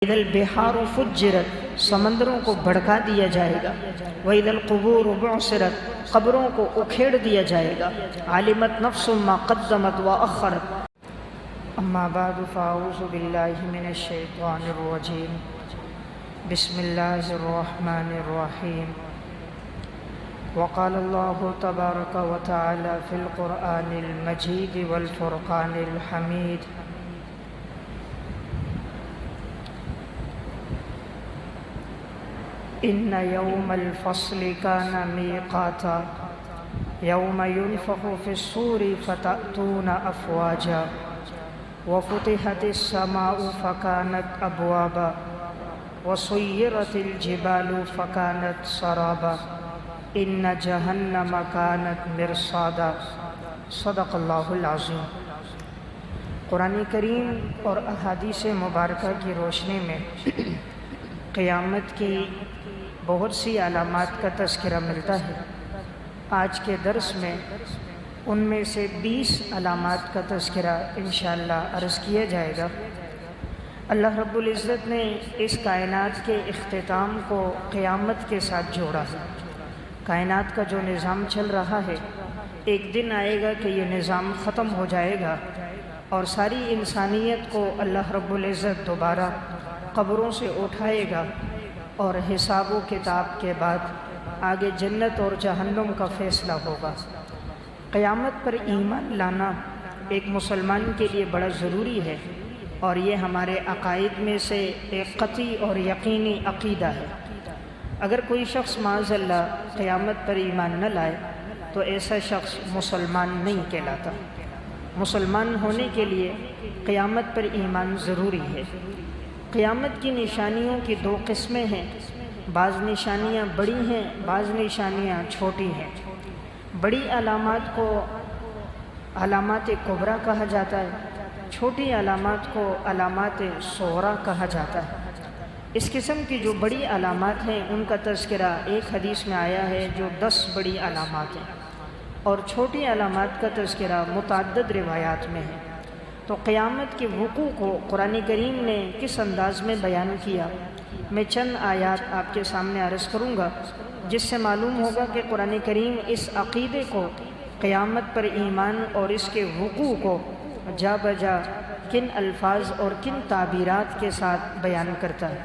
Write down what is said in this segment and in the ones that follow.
اذا البحار فجرت، سمندروں کو بھڑکا دیا جائے گا۔ واذا القبور بعثرت، قبروں کو اکھیڑ دیا جائے گا۔ علمت نفس ما قدمت واخرت۔ اما بعد فاعوذ باللہ من الشیطان الرجیم، بسم اللہ الرحمن الرحیم۔ وقال اللہ تبارک وتعالی فی القرآن المجید والفرقان الحمید، ان یوم الفصل کان میقاتا، یوم ینفخ فی الصور فتأتون افواجا، وفتحت السماء فکانت ابوابا، وسیرت الجبال فکانت سرابا، ان جہنم کانت مرصادا۔ صدق اللہ العظیم۔ قرآن کریم اور احادیث مبارکہ کی روشنی میں قیامت کی بہت سی علامات کا تذکرہ ملتا ہے۔ آج کے درس میں ان میں سے 20 علامات کا تذکرہ انشاءاللہ عرض کیا جائے گا۔ اللہ رب العزت نے اس کائنات کے اختتام کو قیامت کے ساتھ جوڑا ہے۔ کائنات کا جو نظام چل رہا ہے، ایک دن آئے گا کہ یہ نظام ختم ہو جائے گا اور ساری انسانیت کو اللہ رب العزت دوبارہ قبروں سے اٹھائے گا، اور حساب و کتاب کے بعد آگے جنت اور جہنم کا فیصلہ ہوگا۔ قیامت پر ایمان لانا ایک مسلمان کے لیے بڑا ضروری ہے، اور یہ ہمارے عقائد میں سے ایک قطعی اور یقینی عقیدہ ہے۔ اگر کوئی شخص معاذ اللہ قیامت پر ایمان نہ لائے تو ایسا شخص مسلمان نہیں کہلاتا۔ مسلمان ہونے کے لیے قیامت پر ایمان ضروری ہے۔ قیامت کی نشانیوں کی 2 قسمیں ہیں، بعض نشانیاں بڑی ہیں، بعض نشانیاں چھوٹی ہیں۔ بڑی علامات کو علامات کبریٰ کہا جاتا ہے، چھوٹی علامات کو علامات صغریٰ کہا جاتا ہے۔ اس قسم کی جو بڑی علامات ہیں ان کا تذکرہ ایک حدیث میں آیا ہے جو 10 بڑی علامات ہیں، اور چھوٹی علامات کا تذکرہ متعدد روایات میں ہے۔ تو قیامت کے وقوع کو قرآن کریم نے کس انداز میں بیان کیا، میں چند آیات آپ کے سامنے عرض کروں گا، جس سے معلوم ہوگا کہ قرآن کریم اس عقیدے کو، قیامت پر ایمان اور اس کے وقوع کو جا بجا کن الفاظ اور کن تعبیرات کے ساتھ بیان کرتا ہے۔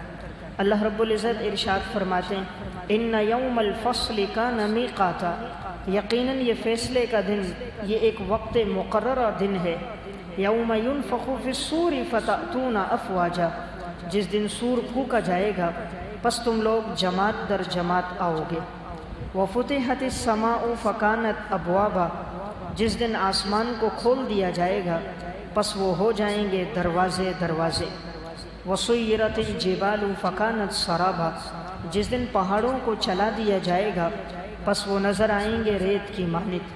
اللہ رب العزت ارشاد فرماتے ہیں، ان یوم الفصل کان میقاتا، یقیناً یہ فیصلے کا دن، یہ ایک وقت مقررہ دن ہے۔ یوم ینفخ فی الصور فتأتون افواجا، جس دن سور پھونکا جائے گا پس تم لوگ جماعت در جماعت آؤ گے۔ وفتحت السماء فکانت ابوابا، جس دن آسمان کو کھول دیا جائے گا پس وہ ہو جائیں گے دروازے دروازے۔ وسیرت الجبال فکانت سرابا، جس دن پہاڑوں کو چلا دیا جائے گا پس وہ نظر آئیں گے ریت کی مانند۔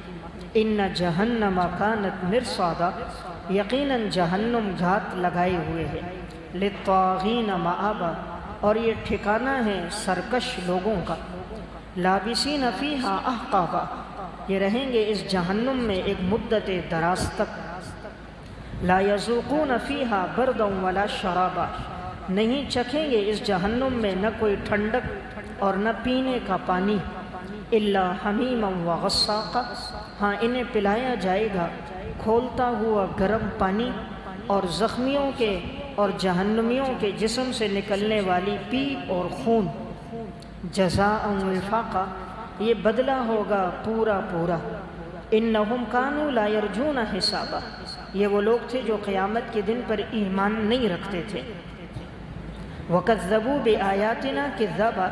ان جہنم کانت مرصادا، یقیناً جہنم گھات لگائے ہوئے ہے۔ للطاغین مآبا، اور یہ ٹھکانہ ہے سرکش لوگوں کا۔ لابسین فیہا احقابا، یہ رہیں گے اس جہنم میں ایک مدت دراز تک۔ لا یذوقون فیہا بردا ولا شرابا، نہیں چکھیں گے اس جہنم میں نہ کوئی ٹھنڈک اور نہ پینے کا پانی۔ الا حمیما وغساقا، ہاں انہیں پلایا جائے گا کھولتا ہوا گرم پانی، اور زخمیوں کے اور جہنمیوں کے جسم سے نکلنے والی پیپ اور خون۔ جزاء وفاقا، یہ بدلہ ہوگا پورا پورا۔ انہم کانوا لا یرجون حسابا، یہ وہ لوگ تھے جو قیامت کے دن پر ایمان نہیں رکھتے تھے۔ وَكَذَّبُوا بِآيَاتِنَا كِذَّابًا،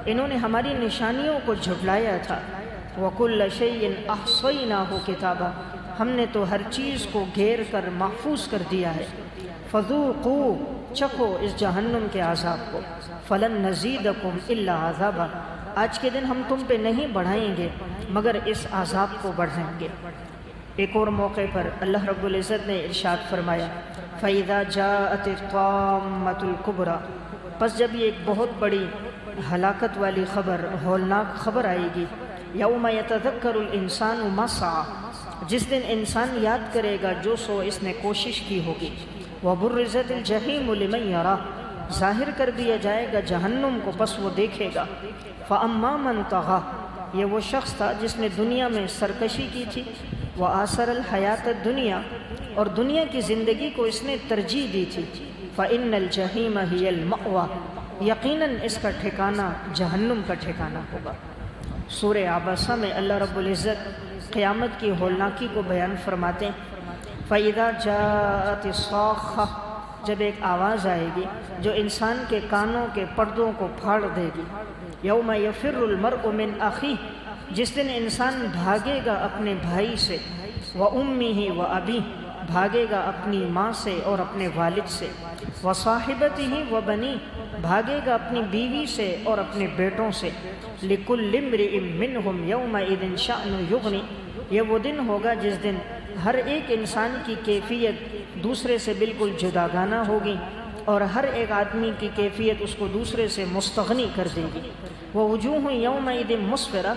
انہوں نے ہماری نشانیوں کو جھٹلایا تھا۔ وَكُلَّ شَيْءٍ أَحْصَيْنَاهُ كِتَابًا، ہم نے تو ہر چیز کو گھیر کر محفوظ کر دیا ہے۔ فَذُوقُوا، چکھو اس جہنم کے عذاب کو۔ فَلَن نَّزِيدَكُمْ إِلَّا عَذَابًا، آج کے دن ہم تم پہ نہیں بڑھائیں گے مگر اس عذاب کو بڑھائیں گے۔ ایک اور موقع پر اللہ رب العزت نے ارشاد فرمایا، فَإِذَا جَاءَتِ الطَّامَّةُ الْكُبْرَى، پس جب یہ ایک بہت بڑی ہلاکت والی خبر، ہولناک خبر آئے گی، یوم یتذکر الانسان ما سعی، جس دن انسان یاد کرے گا جو سو اس نے کوشش کی ہوگی۔ وَبُرِّزَتِ الْجَحِیمُ لِمَنْ یَرَىٰ، ظاہر کر دیا جائے گا جہنم کو، پس وہ دیکھے گا۔ فَأَمَّا مَنْ طَغَىٰ، یہ وہ شخص تھا جس نے دنیا میں سرکشی کی تھی، وَآثَرَ الْحَيَاةَ الدُّنْيَا، اور دنیا کی زندگی کو اس نے ترجیح دی تھی۔ فَإِنَّ الْجَحِيمَ هِيَ الْمَأْوَىٰ، یقیناً اس کا ٹھکانہ جہنم کا ٹھکانہ ہوگا۔ سورہ عبسہ میں اللہ رب العزت قیامت کی ہولناکی کو بیان فرماتے ہیں۔ فَإِذَا جَاءَتِ الصَّاخَّةُ، جب ایک آواز آئے گی جو انسان کے کانوں کے پردوں کو پھاڑ دے گی۔ یوم یفر المرء من اخیہ، جس دن انسان بھاگے گا اپنے بھائی سے، وامہ وابیہ، بھاگے گا اپنی ماں سے اور اپنے والد سے، وصاحبتہ وبنیہ، بھاگے گا اپنی بیوی سے اور اپنے بیٹوں سے۔ لکل امرئ منہم یومئذ شأن یغنی، یہ وہ دن ہوگا جس دن ہر ایک انسان کی کیفیت دوسرے سے بالکل جداگانہ ہوگی، اور ہر ایک آدمی کی کیفیت اس کو دوسرے سے مستغنی کر دے گی۔ ووجوہ یومئذ مسفرہ،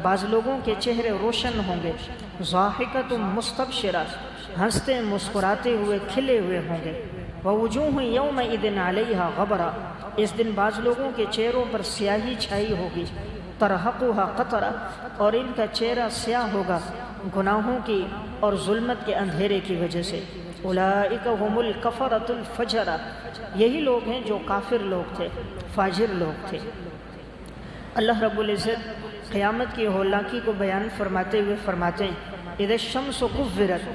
بعض لوگوں کے چہرے روشن ہوں گے، ضاحکۃ مستبشرہ، ہنستے مسکراتے ہوئے کھلے ہوئے ہوں گے۔ ووجوہ یومئذ علیہا غبرہ، اس دن بعض لوگوں کے چہروں پر سیاہی چھائی ہوگی، ترہقھا قطرہ، اور ان کا چہرہ سیاہ ہوگا گناہوں کی اور ظلمت کے اندھیرے کی وجہ سے۔ اولئک ھم الکفرۃ الفجرہ، یہی لوگ ہیں جو کافر لوگ تھے، فاجر لوگ تھے۔ اللہ رب العزت قیامت کی ہولناکی کو بیان فرماتے ہوئے فرماتے ہیں، اذا الشمس کورت،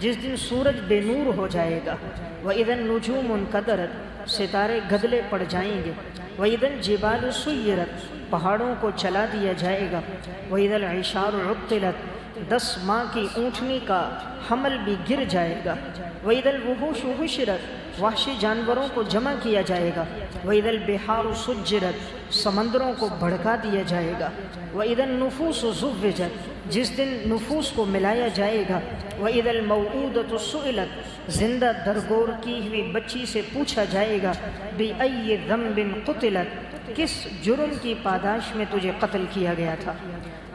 جس دن سورج بے نور ہو جائے گا، واذا النجوم انکدرت، ستارے گدلے پڑ جائیں گے، واذا الجبال سیرت، پہاڑوں کو چلا دیا جائے گا، واذا العشار عطلت، 10 ماہ کی اونٹنی کا حمل بھی گر جائے گا، وَإِذَا الْوُحُوشُ حُشِرَتْ، وحشی جانوروں کو جمع کیا جائے گا، وَإِذَا الْبِحَارُ سُجِّرَتْ، سمندروں کو بھڑکا دیا جائے گا، وَإِذَا النُّفُوسُ زُوِّجَتْ، جس دن نفوس کو ملایا جائے گا، وَإِذَا الْمَوْءُودَةُ سُئِلَتْ، زندہ درگور کی ہوئی بچی سے پوچھا جائے گا، بِأَيِّ ذَنبٍ قُتِلَتْ، کس جرم کی پاداش میں تجھے قتل کیا گیا تھا،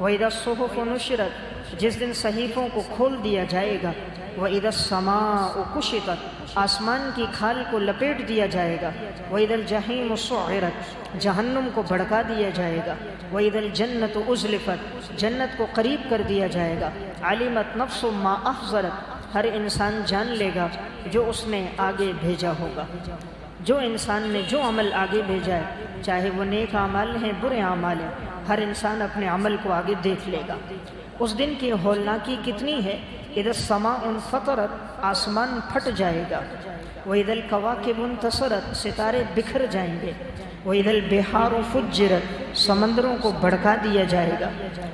وَإِذَا الصُّحُفُ نُشِرَتْ، جس دن صحیفوں کو کھول دیا جائے گا، وَإِذَا السَّمَاءُ كُشِطَتْ، آسمان کی کھال کو لپیٹ دیا جائے گا، وَإِذَا الْجَحِيمُ سُعِّرَتْ، جہنم کو بھڑکا دیا جائے گا، وَإِذَا الْجَنَّةُ أُزْلِفَتْ، جنت کو قریب کر دیا جائے گا، عَلِمَتْ نَفْسٌ مَا أَحْضَرَتْ، ہر انسان جان لے گا جو اس نے آگے بھیجا ہوگا۔ جو انسان نے جو عمل آگے بھیجا ہے، چاہے وہ نیک اعمال ہیں برے اعمال ہیں، ہر انسان اپنے عمل کو آگے دیکھ لے گا۔ اس دن کی ہولناکی کتنی ہے، اذا السماء انفطرت، آسمان پھٹ جائے گا، واذا الکواکب انتصرت، ستارے بکھر جائیں گے، واذا البحار فجرت، سمندروں کو بھڑکا دیا جائے گا،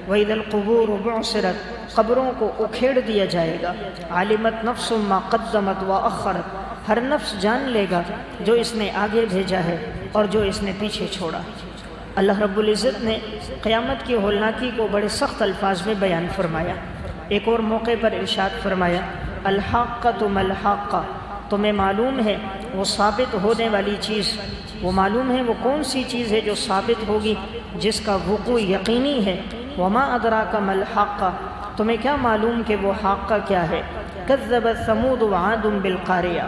واذا القبور بعثرت، قبروں کو اکھیڑ دیا جائے گا، علمت نفس ما قدمت واخرت، ہر نفس جان لے گا جو اس نے آگے بھیجا ہے اور جو اس نے پیچھے چھوڑا۔ اللہ رب العزت نے قیامت کی ہولناکی کو بڑے سخت الفاظ میں بیان فرمایا۔ ایک اور موقع پر ارشاد فرمایا، الحاقۃ ما الحاقہ، تمہیں معلوم ہے وہ ثابت ہونے والی چیز، وہ معلوم ہے وہ کون سی چیز ہے جو ثابت ہوگی، جس کا وقوع یقینی ہے۔ وما ادراک ما الحاقہ، تمہیں کیا معلوم کہ وہ حاقہ کیا ہے۔ کذبت ثمود وعاد بالقاریہ،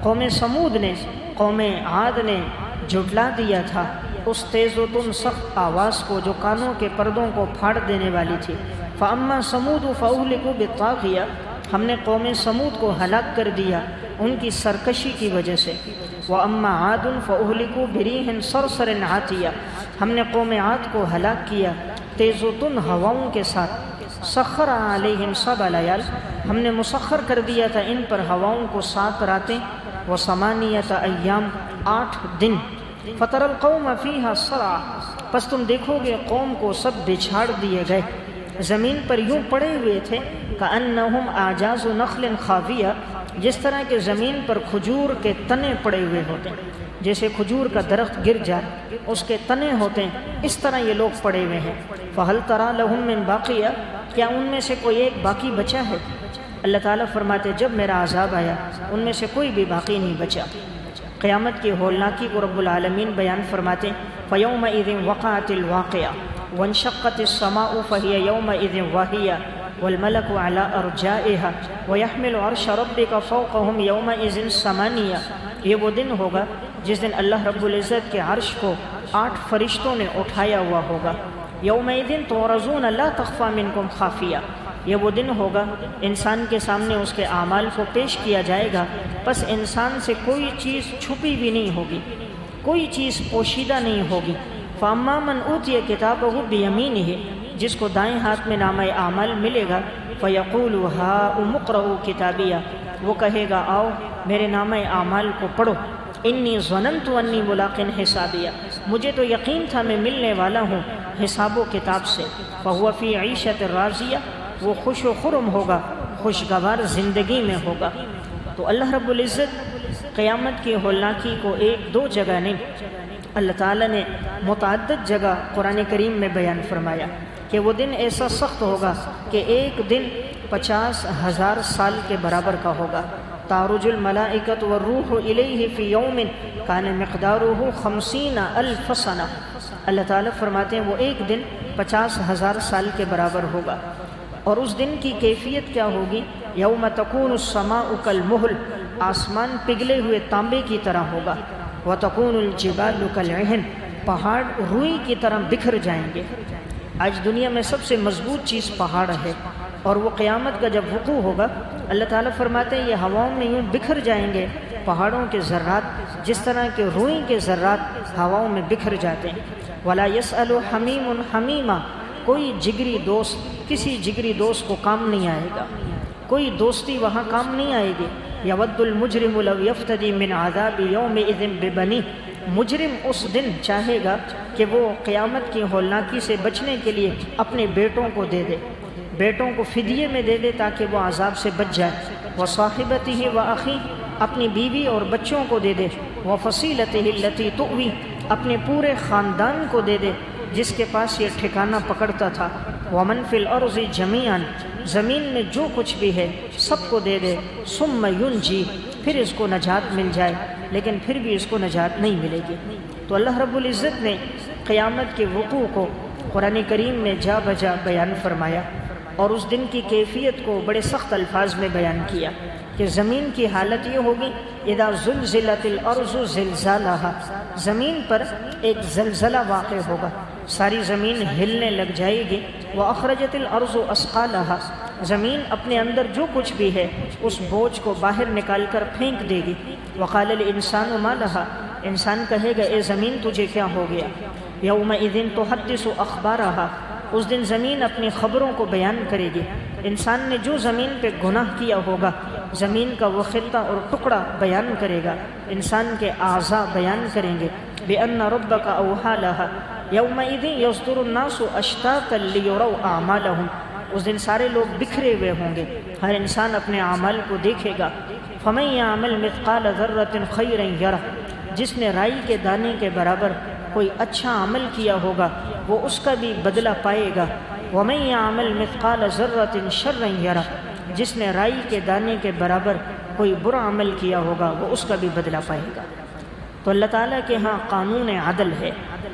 قوم سمود نے، قوم عاد نے جھٹلا دیا تھا اس تیز و تند سخت آواز کو جو کانوں کے پردوں کو پھاڑ دینے والی تھی۔ فَأَمَّا سَمُودُ فَأُهْلِكُوا بِالطَّاغِيَةِ، ہم نے قوم سمود کو ہلاک کر دیا ان کی سرکشی کی وجہ سے۔ وَأَمَّا عَادٌ فَأُهْلِكُوا بِرِيحٍ صَرْصَرٍ عَاتِيَةٍ، ہم نے قوم عاد کو ہلاک کیا تیز و تند ہواؤں کے ساتھ۔ سخر علیہم 7 لیال، ہم نے مسخر کر دیا تھا ان پر ہواؤں کو 7 راتیں، و8 ایام، 8 دن۔ فَتَرَى الْقَوْمَ فِيهَا صَرْعَىٰ، پس تم دیکھو گے قوم کو سب بچھاڑ دیے گئے، زمین پر یوں پڑے ہوئے تھے، کَأَنَّهُمْ أَعْجَازُ نَخْلٍ خَاوِیَةٍ، جس طرح کہ زمین پر کھجور کے تنے پڑے ہوئے ہوتے ہیں، جیسے کھجور کا درخت گر جائے اس کے تنے ہوتے ہیں، اس طرح یہ لوگ پڑے ہوئے ہیں۔ فَهَلْ تَرَىٰ لَهُم مِّن بَاقِیَةٍ، کیا ان میں سے کوئی ایک باقی بچا ہے؟ اللہ تعالیٰ فرماتے جب میرا عذاب آیا ان میں سے کوئی بھی باقی نہیں بچا۔ قیامت کی ہولناکی کو رب العالمین بیان فرماتے فَيَوْمَئِذٍ وَقَعَتِ الْوَاقِعَةُ وَانشَقَّتِ السَّمَاءُ فَهِيَ يَوْمَئِذٍ وَاهِيَةٌ وَالْمَلَكُ عَلَىٰ أَرْجَائِهَا وَيَحْمِلُ عَرْشَ رَبِّكَ فَوْقَهُمْ يَوْمَئِذٍ ثَمَانِيَةٌ یہ وہ دن ہوگا جس دن اللہ رب العزت کے عرش کو 8 فرشتوں نے اٹھایا ہوا ہوگا۔ یومئذ تعرضون لا تخفی منکم خافیہ، یہ وہ دن ہوگا انسان کے سامنے اس کے اعمال کو پیش کیا جائے گا، بس انسان سے کوئی چیز چھپی بھی نہیں ہوگی، کوئی چیز پوشیدہ نہیں ہوگی۔ فاما من اوتی کتابہ بیمینہ، جس کو دائیں ہاتھ میں نامہ اعمال ملے گا، فیقول ہاؤم اقرؤوا کتابیہ، وہ کہے گا آؤ میرے نامہ اعمال کو پڑھو، انی ظننت انی ملاق حسابیہ، مجھے تو یقین تھا میں ملنے والا ہوں حساب و کتاب سے۔ فہو فی عیشۃ راضیہ، وہ خوش و خرم ہوگا، خوشگوار زندگی میں ہوگا۔ تو اللہ رب العزت قیامت کی ہولناکی کو 1-2 جگہ نہیں، اللہ تعالیٰ نے متعدد جگہ قرآن کریم میں بیان فرمایا کہ وہ دن ایسا سخت ہوگا کہ ایک دن 50,000 سال کے برابر کا ہوگا۔ تعرج الملائکۃ والروح الیہ فی یوم کان مقدارہ 50,000 سنہ، اللہ تعالیٰ فرماتے ہیں وہ ایک دن 50,000 سال کے برابر ہوگا۔ اور اس دن کی کیفیت کیا ہوگی؟ یوم تکون السماء کالمہل، آسمان پگھلے ہوئے تانبے کی طرح ہوگا، وتکون الجبال کالعہن، پہاڑ روئی کی طرح بکھر جائیں گے۔ آج دنیا میں سب سے مضبوط چیز پہاڑ ہے، اور وہ قیامت کا جب وقوع ہوگا اللہ تعالیٰ فرماتے ہیں یہ ہواؤں میں یوں بکھر جائیں گے، پہاڑوں کے ذرات جس طرح کے روئی کے ذرات ہواؤں میں بکھر جاتے ہیں۔ ولا یسأل حمیم حمیما، کوئی جگری دوست کسی جگری دوست کو کام نہیں آئے گا، کوئی دوستی وہاں کام نہیں آئے گی۔ یود المجرم لو یفتدی من عذاب یومئذ ببنیہ، مجرم اس دن چاہے گا کہ وہ قیامت کی ہولناکی سے بچنے کے لیے اپنے بیٹوں کو دے دے، بیٹوں کو فدیے میں دے دے تاکہ وہ عذاب سے بچ جائے۔ وصاحبتہ واخیہ، اپنی بیوی اور بچوں کو دے دے۔ وفصیلتہ التی تؤوی، اپنے پورے خاندان کو دے دے جس کے پاس یہ ٹھکانہ پکڑتا تھا۔ ومن فی الارض جمیعا، زمین میں جو کچھ بھی ہے سب کو دے دے۔ ثم ینجی، پھر اس کو نجات مل جائے، لیکن پھر بھی اس کو نجات نہیں ملے گی۔ تو اللہ رب العزت نے قیامت کے وقوع کو قرآن کریم میں جا بجا بیان فرمایا، اور اس دن کی کیفیت کو بڑے سخت الفاظ میں بیان کیا کہ زمین کی حالت یہ ہوگی اذا زلزلت الارض زلزالہا، زمین پر ایک زلزلہ واقع ہوگا، ساری زمین ہلنے لگ جائے گی۔ واخرجت الارض اثقالہا، زمین اپنے اندر جو کچھ بھی ہے اس بوجھ کو باہر نکال کر پھینک دے گی۔ وقال الانسان ما لہا، انسان کہے گا اے زمین تجھے کیا ہو گیا؟ یومئذ تحدث اخبارہا، اس دن زمین اپنی خبروں کو بیان کرے گی۔ انسان نے جو زمین پہ گناہ کیا ہوگا زمین کا وہ خطہ اور ٹکڑا بیان کرے گا، انسان کے اعضاء بیان کریں گے۔ بِأَنَّ رَبَّكَ أَوْحَىٰ لَهَا يَوْمَئِذٍ يَصْدُرُ النَّاسُ أَشْتَاتًا لِيُرَوْا أَعْمَالَهُمْ، اس دن سارے لوگ بکھرے ہوئے ہوں گے، ہر انسان اپنے اعمال کو دیکھے گا۔ فَمَن يَعْمَلْ مِثْقَالَ ذَرَّةٍ خَيْرًا يَرَهُ، جس نے رائی کے دانے کے برابر کوئی اچھا عمل کیا ہوگا وہ اس کا بھی بدلہ پائے گا۔ وَمَن يَعْمَلْ مِثْقَالَ ذَرَّةٍ شَرًّا يَرَهُ، جس نے رائی کے دانے کے برابر کوئی برا عمل کیا ہوگا وہ اس کا بھی بدلہ پائے گا۔ تو اللہ تعالیٰ کے ہاں قانون عدل ہے،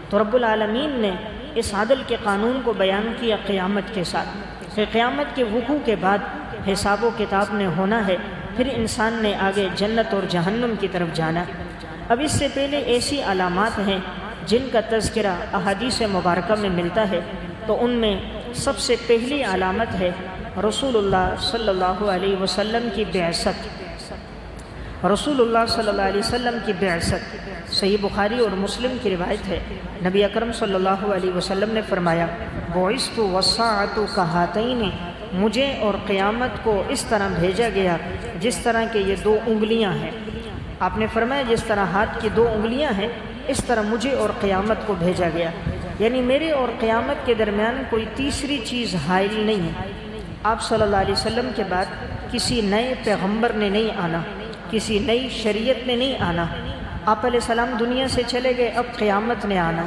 تو رب العالمین نے اس عدل کے قانون کو بیان کیا قیامت کے ساتھ کہ قیامت کے وقوع کے بعد حساب و کتاب نے ہونا ہے، پھر انسان نے آگے جنت اور جہنم کی طرف جانا۔ اب اس سے پہلے ایسی علامات ہیں جن کا تذکرہ احادیث مبارکہ میں ملتا ہے، تو ان میں سب سے پہلی علامت ہے رسول اللہ صلی اللہ علیہ وسلم کی بعثت۔ رسول اللہ صلی اللہ علیہ وسلم کی بعثت صحیح بخاری اور مسلم کی روایت ہے، نبی اکرم صلی اللہ علیہ وسلم نے فرمایا بعثت والساعۃ کہاتین، مجھے اور قیامت کو اس طرح بھیجا گیا جس طرح کہ یہ 2 انگلیاں ہیں۔ آپ نے فرمایا جس طرح ہاتھ کی 2 انگلیاں ہیں اس طرح مجھے اور قیامت کو بھیجا گیا، یعنی میرے اور قیامت کے درمیان کوئی تیسری چیز حائل نہیں ہے۔ آپ صلی اللہ علیہ وسلم کے بعد کسی نئے پیغمبر نے نہیں آنا، کسی نئی شریعت نے نہیں آنا۔ آپ علیہ السلام دنیا سے چلے گئے، اب قیامت نے آنا،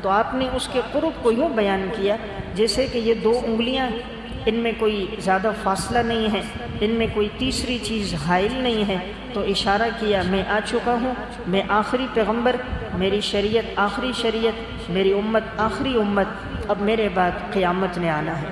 تو آپ نے اس کے قرب کو یوں بیان کیا جیسے کہ یہ 2 انگلیاں، ان میں کوئی زیادہ فاصلہ نہیں ہے، ان میں کوئی تیسری چیز حائل نہیں ہے، تو اشارہ کیا میں آ چکا ہوں، میں آخری پیغمبر، میری شریعت آخری شریعت، میری امت آخری امت، اب میرے بعد قیامت نے آنا ہے۔